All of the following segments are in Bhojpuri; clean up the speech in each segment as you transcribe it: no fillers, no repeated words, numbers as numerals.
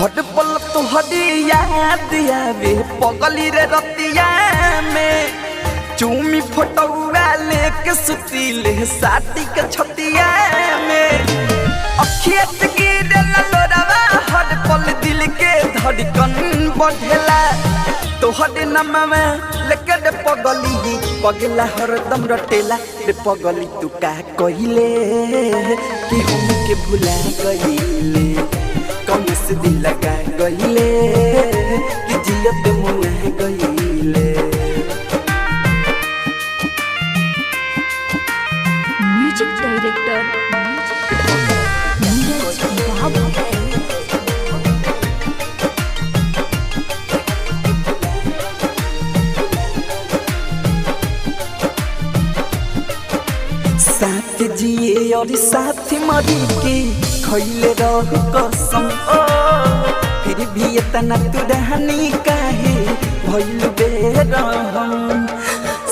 हट पल तोहरी याद आवे पगली रे रतिया में चूमी फोटोआ लेके सुतीले साटी के छतिया में अखिया से गिरे लोरावा हर पल दिल के धड़कन बढ़ेला तोहरे नाम में लेके रे पगली पगला हरदम रटेला रे पगली तू का कहिले कि हम के भुला गइले कौन से दिल लगा गइले कि जियत मुआ गइले। म्यूजिक डायरेक्टर नीरज बाबू साथ जिए और साथ मरी के खइले रह कसम फिर भी इतना तू रहनी काहे भइल बेरहम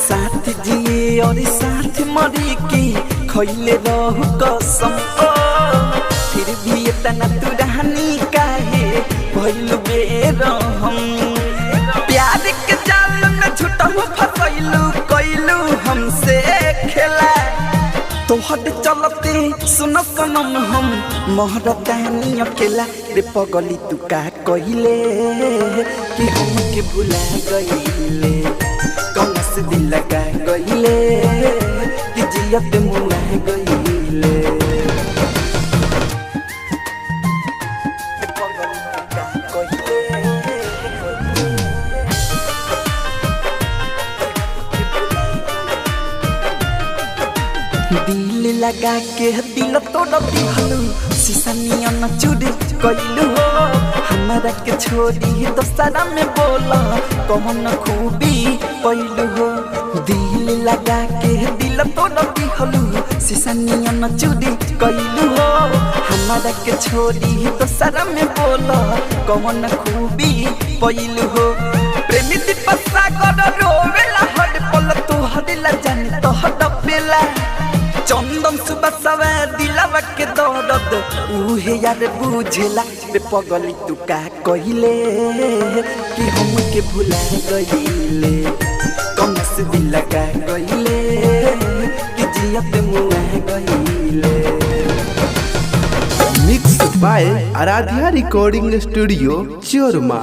साथ जिए और साथ मरी के खइले रह कसम फिर भी इतना तू रहनी काहे भइल बेरहम प्यार के जाल में झूठा फसैलू कइलू हमसे खेला तोहर चलते सुन सनम हम महरतानी अकेला रे पगली तू का कहिले कि हम के भुला गइले कौन से दिल लगा गइले कि जियत मुआ गइले। दिल लगा के दिल तोड़ दिहलू शीशा नियन चूड़ी कइलू हो हमारा के छोड़ी दोसरा में बोला कौन खूबी पइलू हो दिल लगा के दिल तोड़ दिहलू शीशा नियन चूड़ी कइलू हो हमारा के छोड़ी दोसरा में बोला कौन खूबी पइलू हो प्रेमी दीपसा कर रोवेला हर पल तोहर ला जाने तोहर डबेला चंदन सुबह सवे दिलवा के दर्द उहे यार बुझेला रे पगली तू का कहिले कि हम के भुला गइले कौन से दिल लगा गइले कि जियत मुआ गइले। Mix by Aradhya recording studio चोरमा।